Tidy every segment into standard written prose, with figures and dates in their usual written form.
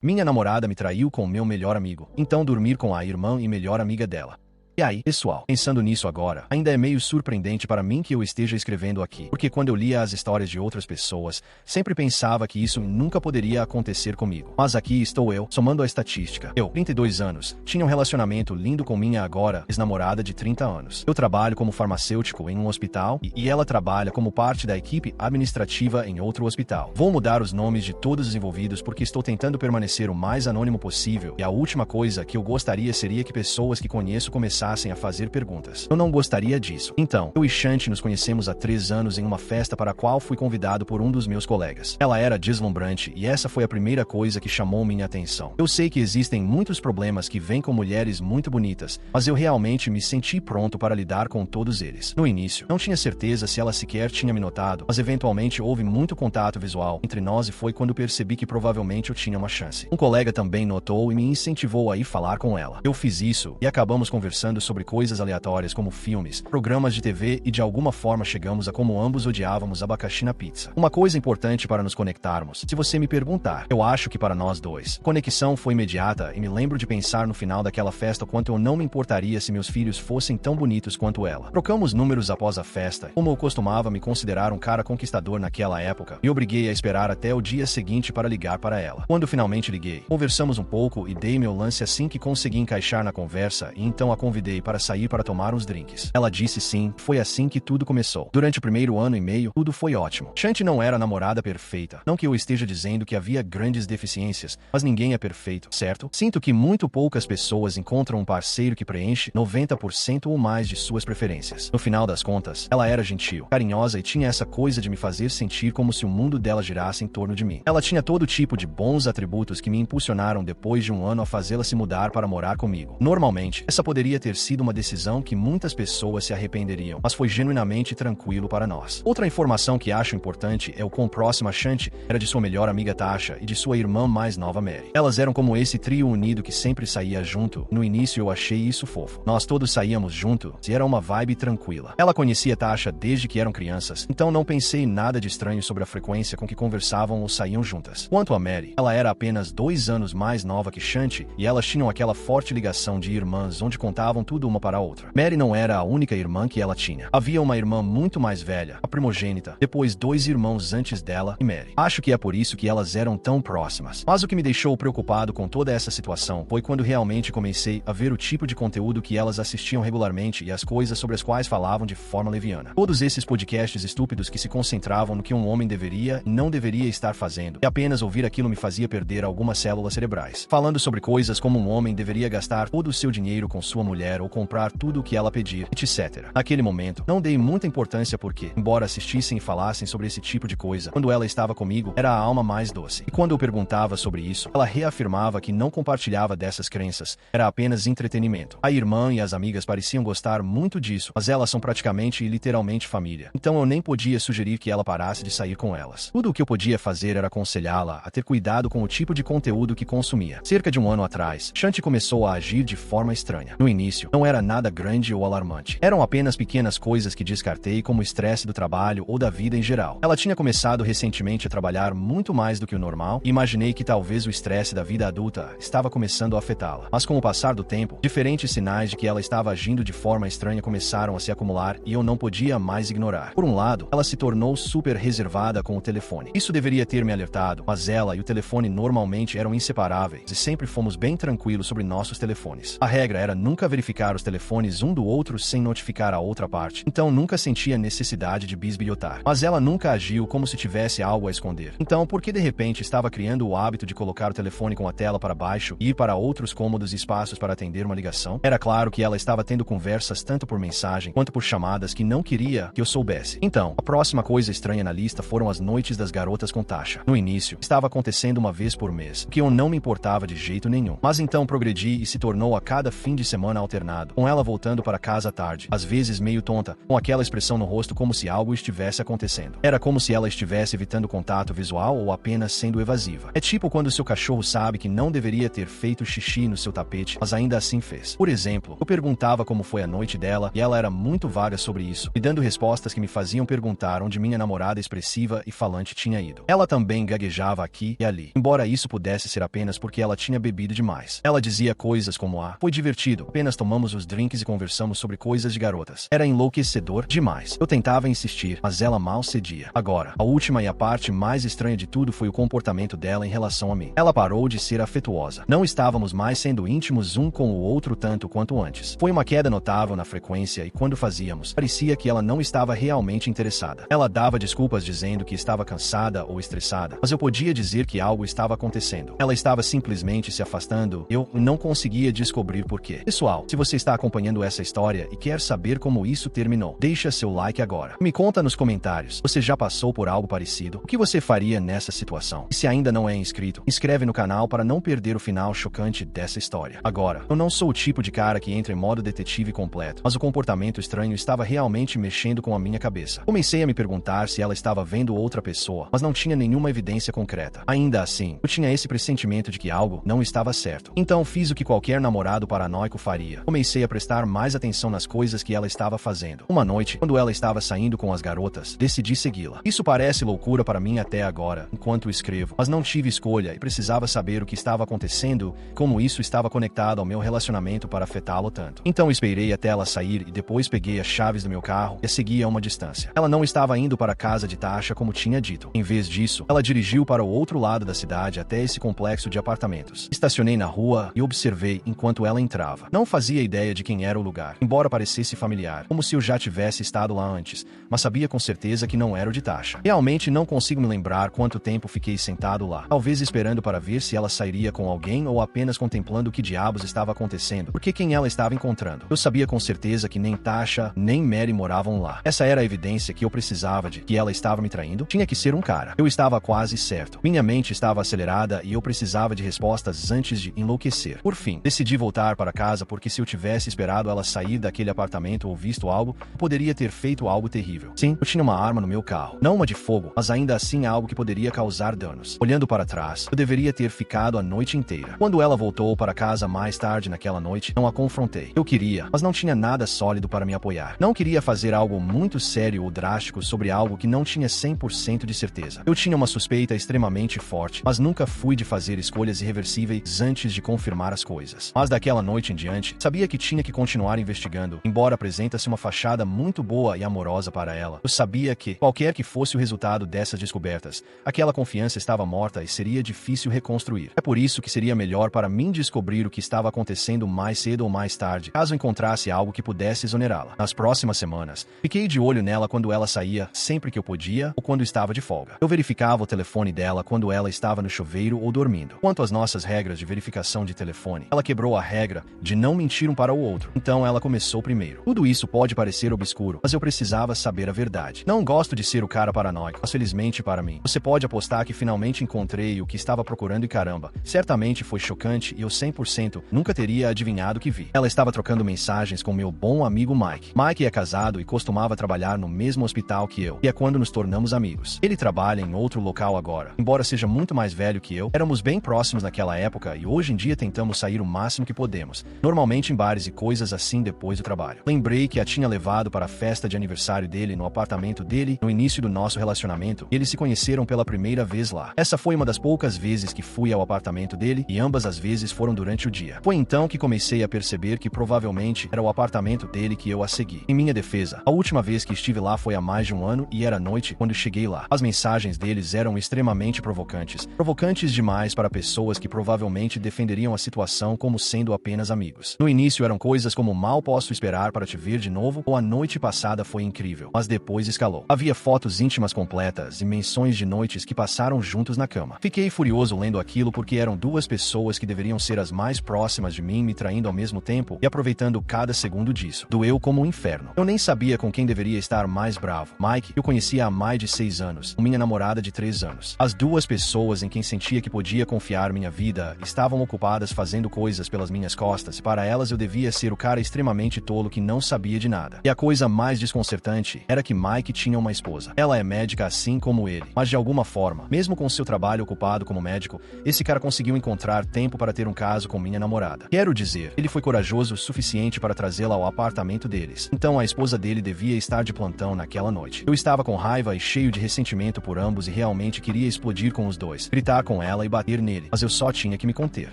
Minha namorada me traiu com o meu melhor amigo, então dormir com a irmã e melhor amiga dela. E aí, pessoal, pensando nisso agora, ainda é meio surpreendente para mim que eu esteja escrevendo aqui, porque quando eu lia as histórias de outras pessoas, sempre pensava que isso nunca poderia acontecer comigo. Mas aqui estou eu, somando a estatística. Eu, 32 anos, tinha um relacionamento lindo com minha agora ex-namorada de 30 anos. Eu trabalho como farmacêutico em um hospital e ela trabalha como parte da equipe administrativa em outro hospital. Vou mudar os nomes de todos os envolvidos porque estou tentando permanecer o mais anônimo possível e a última coisa que eu gostaria seria que pessoas que conheço começassem a fazer perguntas. Eu não gostaria disso. Então, eu e Shanti nos conhecemos há 3 anos em uma festa para a qual fui convidado por um dos meus colegas. Ela era deslumbrante e essa foi a primeira coisa que chamou minha atenção. Eu sei que existem muitos problemas que vêm com mulheres muito bonitas, mas eu realmente me senti pronto para lidar com todos eles. No início, não tinha certeza se ela sequer tinha me notado, mas eventualmente houve muito contato visual entre nós e foi quando percebi que provavelmente eu tinha uma chance. Um colega também notou e me incentivou a ir falar com ela. Eu fiz isso e acabamos conversando sobre coisas aleatórias como filmes, programas de TV e de alguma forma chegamos a como ambos odiávamos abacaxi na pizza. Uma coisa importante para nos conectarmos, se você me perguntar, eu acho que para nós dois, a conexão foi imediata e me lembro de pensar no final daquela festa o quanto eu não me importaria se meus filhos fossem tão bonitos quanto ela. Trocamos números após a festa, como eu costumava me considerar um cara conquistador naquela época, me obriguei a esperar até o dia seguinte para ligar para ela. Quando finalmente liguei, conversamos um pouco e dei meu lance assim que consegui encaixar na conversa e então a convidei para sair para tomar uns drinks. Ela disse sim, foi assim que tudo começou. Durante o primeiro ano e meio, tudo foi ótimo. Shanti não era a namorada perfeita. Não que eu esteja dizendo que havia grandes deficiências, mas ninguém é perfeito, certo? Sinto que muito poucas pessoas encontram um parceiro que preenche 90% ou mais de suas preferências. No final das contas, ela era gentil, carinhosa e tinha essa coisa de me fazer sentir como se o mundo dela girasse em torno de mim. Ela tinha todo tipo de bons atributos que me impulsionaram depois de um ano a fazê-la se mudar para morar comigo. Normalmente, essa poderia ter sido uma decisão que muitas pessoas se arrependeriam, mas foi genuinamente tranquilo para nós. Outra informação que acho importante é o quão próxima Shanti era de sua melhor amiga Tasha e de sua irmã mais nova Mary. Elas eram como esse trio unido que sempre saía junto. No início eu achei isso fofo. Nós todos saíamos junto e era uma vibe tranquila. Ela conhecia Tasha desde que eram crianças, então não pensei nada de estranho sobre a frequência com que conversavam ou saíam juntas. Quanto a Mary, ela era apenas 2 anos mais nova que Shanti e elas tinham aquela forte ligação de irmãs onde contavam tudo uma para a outra. Mary não era a única irmã que ela tinha. Havia uma irmã muito mais velha, a primogênita, depois 2 irmãos antes dela e Mary. Acho que é por isso que elas eram tão próximas. Mas o que me deixou preocupado com toda essa situação foi quando realmente comecei a ver o tipo de conteúdo que elas assistiam regularmente e as coisas sobre as quais falavam de forma leviana. Todos esses podcasts estúpidos que se concentravam no que um homem deveria e não deveria estar fazendo, e apenas ouvir aquilo me fazia perder algumas células cerebrais. Falando sobre coisas como um homem deveria gastar todo o seu dinheiro com sua mulher ou comprar tudo o que ela pedir, etc. Naquele momento, não dei muita importância porque, embora assistissem e falassem sobre esse tipo de coisa, quando ela estava comigo, era a alma mais doce. E quando eu perguntava sobre isso, ela reafirmava que não compartilhava dessas crenças, era apenas entretenimento. A irmã e as amigas pareciam gostar muito disso, mas elas são praticamente e literalmente família. Então eu nem podia sugerir que ela parasse de sair com elas. Tudo o que eu podia fazer era aconselhá-la a ter cuidado com o tipo de conteúdo que consumia. Cerca de um ano atrás, Shanti começou a agir de forma estranha. No início, não era nada grande ou alarmante. Eram apenas pequenas coisas que descartei como o estresse do trabalho ou da vida em geral. Ela tinha começado recentemente a trabalhar muito mais do que o normal e imaginei que talvez o estresse da vida adulta estava começando a afetá-la. Mas com o passar do tempo, diferentes sinais de que ela estava agindo de forma estranha começaram a se acumular e eu não podia mais ignorar. Por um lado, ela se tornou super reservada com o telefone. Isso deveria ter me alertado, mas ela e o telefone normalmente eram inseparáveis e sempre fomos bem tranquilos sobre nossos telefones. A regra era nunca verificar os telefones um do outro sem notificar a outra parte, então nunca sentia necessidade de bisbilhotar. Mas ela nunca agiu como se tivesse algo a esconder. Então, por que de repente estava criando o hábito de colocar o telefone com a tela para baixo e ir para outros cômodos e espaços para atender uma ligação? Era claro que ela estava tendo conversas tanto por mensagem quanto por chamadas que não queria que eu soubesse. Então, a próxima coisa estranha na lista foram as noites das garotas com Tasha. No início, estava acontecendo uma vez por mês, o que eu não me importava de jeito nenhum. Mas então progredi e se tornou a cada fim de semana alternado internado, com ela voltando para casa à tarde, às vezes meio tonta, com aquela expressão no rosto como se algo estivesse acontecendo. Era como se ela estivesse evitando contato visual ou apenas sendo evasiva. É tipo quando seu cachorro sabe que não deveria ter feito xixi no seu tapete, mas ainda assim fez. Por exemplo, eu perguntava como foi a noite dela e ela era muito vaga sobre isso, me dando respostas que me faziam perguntar onde minha namorada expressiva e falante tinha ido. Ela também gaguejava aqui e ali, embora isso pudesse ser apenas porque ela tinha bebido demais. Ela dizia coisas como foi divertido, apenas tomamos os drinks e conversamos sobre coisas de garotas. Era enlouquecedor demais. Eu tentava insistir, mas ela mal cedia. Agora, a última e a parte mais estranha de tudo foi o comportamento dela em relação a mim. Ela parou de ser afetuosa. Não estávamos mais sendo íntimos um com o outro tanto quanto antes. Foi uma queda notável na frequência e quando fazíamos, parecia que ela não estava realmente interessada. Ela dava desculpas dizendo que estava cansada ou estressada, mas eu podia dizer que algo estava acontecendo. Ela estava simplesmente se afastando. Eu não conseguia descobrir por quê. Pessoal, se você está acompanhando essa história e quer saber como isso terminou, deixa seu like agora. Me conta nos comentários. Você já passou por algo parecido? O que você faria nessa situação? E se ainda não é inscrito, inscreve no canal para não perder o final chocante dessa história. Agora, eu não sou o tipo de cara que entra em modo detetive completo, mas o comportamento estranho estava realmente mexendo com a minha cabeça. Comecei a me perguntar se ela estava vendo outra pessoa, mas não tinha nenhuma evidência concreta. Ainda assim, eu tinha esse pressentimento de que algo não estava certo. Então fiz o que qualquer namorado paranoico faria. Comecei a prestar mais atenção nas coisas que ela estava fazendo. Uma noite, quando ela estava saindo com as garotas, decidi segui-la. Isso parece loucura para mim até agora, enquanto escrevo, mas não tive escolha e precisava saber o que estava acontecendo, como isso estava conectado ao meu relacionamento para afetá-lo tanto. Então esperei até ela sair e depois peguei as chaves do meu carro e a segui a uma distância. Ela não estava indo para a casa de Tasha como tinha dito. Em vez disso, ela dirigiu para o outro lado da cidade até esse complexo de apartamentos. Estacionei na rua e observei enquanto ela entrava. Não fazia ideia de quem era o lugar, embora parecesse familiar, como se eu já tivesse estado lá antes, mas sabia com certeza que não era o de Tasha. Realmente não consigo me lembrar quanto tempo fiquei sentado lá, talvez esperando para ver se ela sairia com alguém ou apenas contemplando o que diabos estava acontecendo, porque quem ela estava encontrando. Eu sabia com certeza que nem Tasha, nem Mary moravam lá. Essa era a evidência que eu precisava de que ela estava me traindo. Tinha que ser um cara. Eu estava quase certo. Minha mente estava acelerada e eu precisava de respostas antes de enlouquecer. Por fim, decidi voltar para casa porque se eu tivesse esperado ela sair daquele apartamento ou visto algo, eu poderia ter feito algo terrível. Sim, eu tinha uma arma no meu carro. Não uma de fogo, mas ainda assim algo que poderia causar danos. Olhando para trás, eu deveria ter ficado a noite inteira. Quando ela voltou para casa mais tarde naquela noite, não a confrontei. Eu queria, mas não tinha nada sólido para me apoiar. Não queria fazer algo muito sério ou drástico sobre algo que não tinha 100% de certeza. Eu tinha uma suspeita extremamente forte, mas nunca fui de fazer escolhas irreversíveis antes de confirmar as coisas. Mas daquela noite em diante, sabia que tinha que continuar investigando, embora apresentasse uma fachada muito boa e amorosa para ela. Eu sabia que, qualquer que fosse o resultado dessas descobertas, aquela confiança estava morta e seria difícil reconstruir. É por isso que seria melhor para mim descobrir o que estava acontecendo mais cedo ou mais tarde, caso encontrasse algo que pudesse exonerá-la. Nas próximas semanas, fiquei de olho nela quando ela saía, sempre que eu podia, ou quando estava de folga. Eu verificava o telefone dela quando ela estava no chuveiro ou dormindo. Quanto às nossas regras de verificação de telefone, ela quebrou a regra de não mentir um para o outro. Então ela começou primeiro. Tudo isso pode parecer obscuro, mas eu precisava saber a verdade. Não gosto de ser o cara paranoico, mas felizmente para mim, você pode apostar que finalmente encontrei o que estava procurando e caramba, certamente foi chocante e eu 100% nunca teria adivinhado o que vi. Ela estava trocando mensagens com meu bom amigo Mike. Mike é casado e costumava trabalhar no mesmo hospital que eu, e é quando nos tornamos amigos. Ele trabalha em outro local agora. Embora seja muito mais velho que eu, éramos bem próximos naquela época e hoje em dia tentamos sair o máximo que podemos, normalmente em bares e coisas assim depois do trabalho. Lembrei que a tinha levado para a festa de aniversário dele no apartamento dele no início do nosso relacionamento e eles se conheceram pela primeira vez lá. Essa foi uma das poucas vezes que fui ao apartamento dele e ambas as vezes foram durante o dia. Foi então que comecei a perceber que provavelmente era o apartamento dele que eu a segui. Em minha defesa, a última vez que estive lá foi há mais de um ano e era noite quando cheguei lá. As mensagens deles eram extremamente provocantes. Provocantes demais para pessoas que provavelmente defenderiam a situação como sendo apenas amigos. No início eram coisas como mal posso esperar para te ver de novo ou a noite passada foi incrível, mas depois escalou. Havia fotos íntimas completas e menções de noites que passaram juntos na cama. Fiquei furioso lendo aquilo porque eram duas pessoas que deveriam ser as mais próximas de mim me traindo ao mesmo tempo e aproveitando cada segundo disso. Doeu como um inferno. Eu nem sabia com quem deveria estar mais bravo. Mike, eu conhecia há mais de 6 anos, minha namorada de 3 anos. As duas pessoas em quem sentia que podia confiar minha vida estavam ocupadas fazendo coisas pelas minhas costas e para elas eu devia ser o cara extremamente tolo que não sabia de nada. E a coisa mais desconcertante era que Mike tinha uma esposa. Ela é médica assim como ele, mas de alguma forma, mesmo com seu trabalho ocupado como médico, esse cara conseguiu encontrar tempo para ter um caso com minha namorada. Quero dizer, ele foi corajoso o suficiente para trazê-la ao apartamento deles. Então a esposa dele devia estar de plantão naquela noite. Eu estava com raiva e cheio de ressentimento por ambos e realmente queria explodir com os dois, gritar com ela e bater nele, mas eu só tinha que me conter.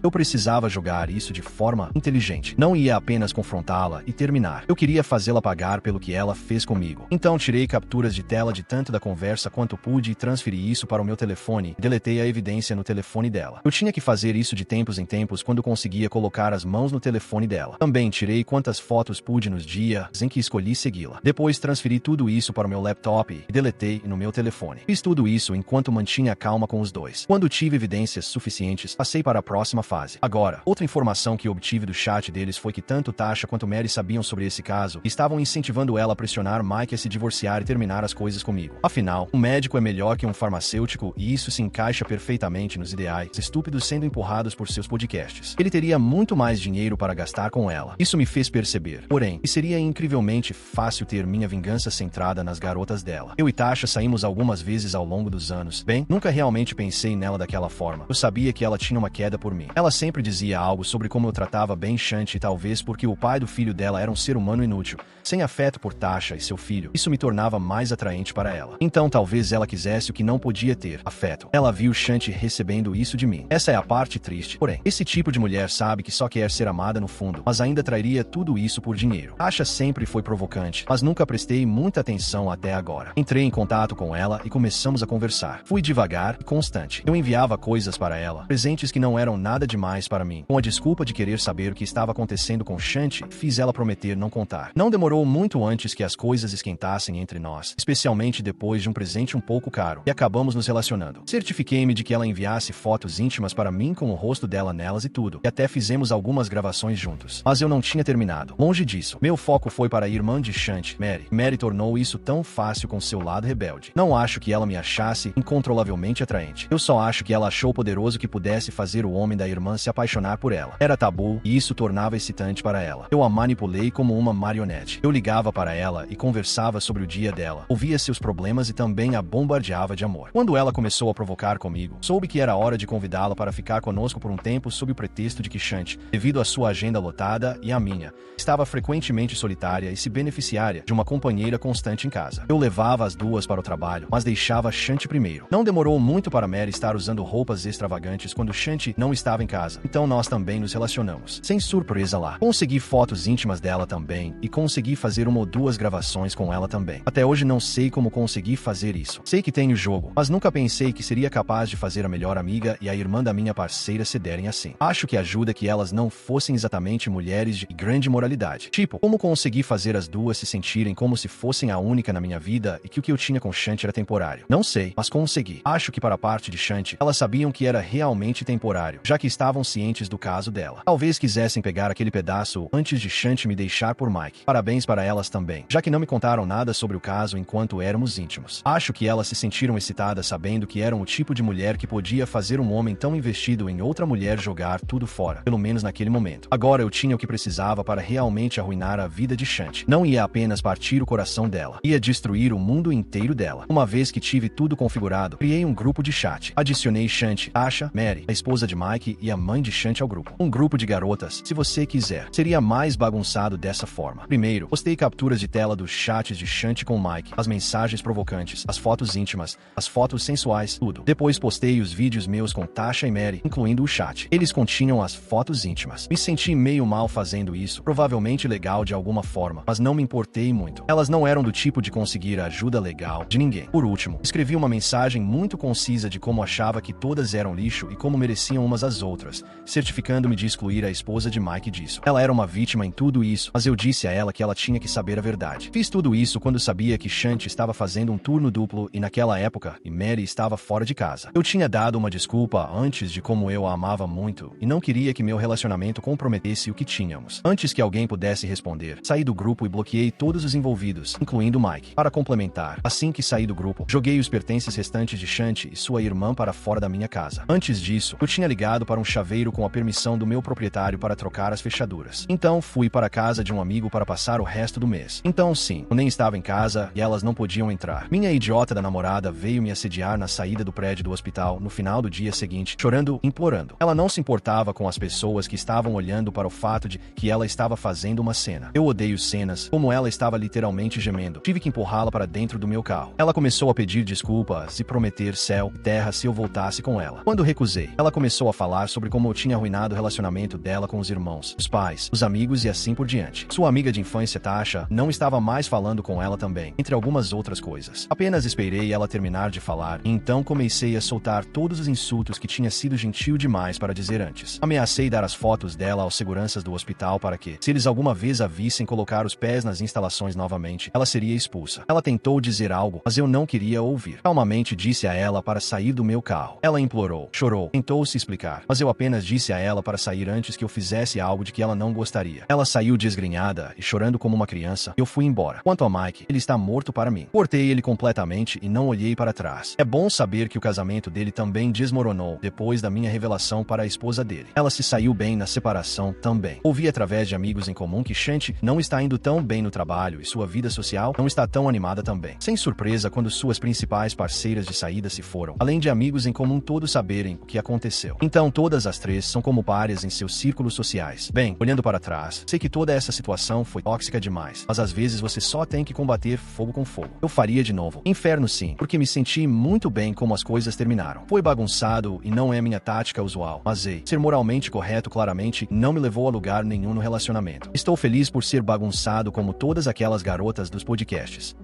Eu precisava jogar isso de forma inteligente. Não ia apenas confrontá-la e terminar. Eu queria fazê-la pagar pelo que ela fez comigo. Então tirei capturas de tela de tanto da conversa quanto pude e transferi isso para o meu telefone e deletei a evidência no telefone dela. Eu tinha que fazer isso de tempos em tempos quando conseguia colocar as mãos no telefone dela. Também tirei quantas fotos pude nos dias em que escolhi segui-la. Depois transferi tudo isso para o meu laptop e deletei no meu telefone. Fiz tudo isso enquanto mantinha calma com os dois. Quando tive evidências suficientes, passei para a próxima fase. Agora, outra informação que obtive do chat deles foi que tanto Tasha quanto Mary sabiam sobre esse caso e estavam incentivando ela a pressionar Mike a se divorciar e terminar as coisas comigo. Afinal, um médico é melhor que um farmacêutico e isso se encaixa perfeitamente nos ideais estúpidos sendo empurrados por seus podcasts. Ele teria muito mais dinheiro para gastar com ela. Isso me fez perceber. Porém, que seria incrivelmente fácil ter minha vingança centrada nas garotas dela. Eu e Tasha saímos algumas vezes ao longo dos anos. Bem, nunca realmente pensei nela daquela forma. Eu sabia que ela tinha uma queda por mim. Ela sempre dizia algo sobre como eu tratava bem Shanti, talvez porque o pai do filho dela era um ser humano inútil, sem afeto por Tasha e seu filho. Isso me tornava mais atraente para ela. Então talvez ela quisesse o que não podia ter, afeto. Ela viu Shanti recebendo isso de mim. Essa é a parte triste. Porém, esse tipo de mulher sabe que só quer ser amada no fundo, mas ainda trairia tudo isso por dinheiro. Tasha sempre foi provocante, mas nunca prestei muita atenção até agora. Entrei em contato com ela e começamos a conversar. Fui devagar e constante. Eu enviava coisas para ela, presentes que não eram nada demais para mim. Com a desculpa de querer saber o que estava acontecendo com Shanti, fiz ela prometer não contar. Não demorou muito antes que as coisas esquentassem entre nós, especialmente depois de um presente um pouco caro, e acabamos nos relacionando. Certifiquei-me de que ela enviasse fotos íntimas para mim com o rosto dela nelas e tudo, e até fizemos algumas gravações juntos. Mas eu não tinha terminado. Longe disso. Meu foco foi para a irmã de Shanti, Mary. Mary tornou isso tão fácil com seu lado rebelde. Não acho que ela me achasse incontrolavelmente atraente. Eu só acho que ela achou poderoso que pudesse fazer o homem da irmã se apaixonar por ela. Era tabu, e isso tornava excitante para ela. Eu a manipulei como uma marionete. Eu ligava para ela e conversava sobre o dia dela, ouvia seus problemas e também a bombardeava de amor. Quando ela começou a provocar comigo, soube que era hora de convidá-la para ficar conosco por um tempo sob o pretexto de que Shanti, devido à sua agenda lotada e a minha, estava frequentemente solitária e se beneficiaria de uma companheira constante em casa. Eu levava as duas para o trabalho, mas deixava Shanti primeiro. Não demorou muito para Mary estar usando roupas extravagantes quando Shanti não estava em casa, então nós também nos relacionamos. Sem surpresa lá. Consegui fotos íntimas dela também e consegui fazer uma ou duas gravações com ela também. Até hoje não sei como consegui fazer isso. Sei que tenho jogo, mas nunca pensei que seria capaz de fazer a melhor amiga e a irmã da minha parceira cederem assim. Acho que ajuda que elas não fossem exatamente mulheres de grande moralidade. Tipo, como consegui fazer as duas se sentirem como se fossem a única na minha vida e que o que eu tinha com Shanti era temporário. Não sei, mas consegui. Acho que para a parte de Shanti, elas sabiam que era realmente temporário, já que estavam cientes do caso dela. Talvez quisessem pegar aquele pedaço antes de Shanti me deixar por Mike. Parabéns para elas também, já que não me contaram nada sobre o caso enquanto éramos íntimos. Acho que elas se sentiram excitadas sabendo que eram o tipo de mulher que podia fazer um homem tão investido em outra mulher jogar tudo fora, pelo menos naquele momento. Agora eu tinha o que precisava para realmente arruinar a vida de Shanti. Não ia apenas partir o coração dela, ia destruir o mundo inteiro dela. Uma vez que tive tudo configurado, criei um grupo de chat. Adicionei Shanti, Tasha, Mary, a esposa de Mike e a mãe de Shanti ao grupo. Um grupo de garotas, se você quiser. Seria mais bagunçado dessa forma. Primeiro, postei capturas de tela dos chats de Shanti com Mike, as mensagens provocantes, as fotos íntimas, as fotos sensuais, tudo. Depois postei os vídeos meus com Tasha e Mary, incluindo o chat. Eles continham as fotos íntimas. Me senti meio mal fazendo isso, provavelmente legal de alguma forma, mas não me importei muito. Elas não eram do tipo de conseguir ajuda legal de ninguém. Por último, escrevi uma mensagem muito concisa de como achava que todas eram lixo e como mereciam umas às outras, certificando-me de excluir a esposa de Mike disso. Ela era uma vítima em tudo isso, mas eu disse a ela que ela tinha que saber a verdade. Fiz tudo isso quando sabia que Shanti estava fazendo um turno duplo e naquela época, e Mary estava fora de casa. Eu tinha dado uma desculpa antes de como eu a amava muito e não queria que meu relacionamento comprometesse o que tínhamos. Antes que alguém pudesse responder, saí do grupo e bloqueei todos os envolvidos, incluindo Mike. Para complementar, assim que saí do grupo, joguei os pertences restantes de Shanti e sua irmã para fora da minha casa. Antes disso, eu tinha ligado para um chaveiro com a permissão do meu proprietário para trocar as as fechaduras. Então fui para a casa de um amigo para passar o resto do mês. Então sim, eu nem estava em casa e elas não podiam entrar. Minha idiota da namorada veio me assediar na saída do prédio do hospital no final do dia seguinte, chorando, implorando. Ela não se importava com as pessoas que estavam olhando para o fato de que ela estava fazendo uma cena. Eu odeio cenas, como ela estava literalmente gemendo. Tive que empurrá-la para dentro do meu carro. Ela começou a pedir desculpas e prometer céu e terra se eu voltasse com ela. Quando recusei, ela começou a falar sobre como eu tinha arruinado o relacionamento dela com os irmãos, os pais, os amigos e assim por diante. Sua amiga de infância, Tasha, não estava mais falando com ela também, entre algumas outras coisas. Apenas esperei ela terminar de falar e então comecei a soltar todos os insultos que tinha sido gentil demais para dizer antes. Ameacei dar as fotos dela aos seguranças do hospital para que, se eles alguma vez a vissem colocar os pés nas instalações novamente, ela seria expulsa. Ela tentou dizer algo, mas eu não queria ouvir. Calmamente disse a ela para sair do meu carro. Ela implorou, chorou, tentou se explicar, mas eu apenas disse a ela para sair antes que eu fizesse algo de que ela não gostaria. Ela saiu desgrenhada e chorando como uma criança. Eu fui embora. Quanto a Mike, ele está morto para mim. Cortei ele completamente e não olhei para trás. É bom saber que o casamento dele também desmoronou depois da minha revelação para a esposa dele. Ela se saiu bem na separação também. Ouvi através de amigos em comum que Shanti não está indo tão bem no trabalho e sua vida social não está tão animada também. Sem surpresa quando suas principais parceiras de saída se foram, além de amigos em comum todos saberem o que aconteceu. Então todas as três são como pares em seus círculos sociais. Bem, olhando para trás, sei que toda essa situação foi tóxica demais, mas às vezes você só tem que combater fogo com fogo. Eu faria de novo. Inferno sim, porque me senti muito bem como as coisas terminaram. Foi bagunçado e não é minha tática usual, mas ser moralmente correto claramente não me levou a lugar nenhum no relacionamento. Estou feliz por ser bagunçado como todas aquelas garotas dos podcasts.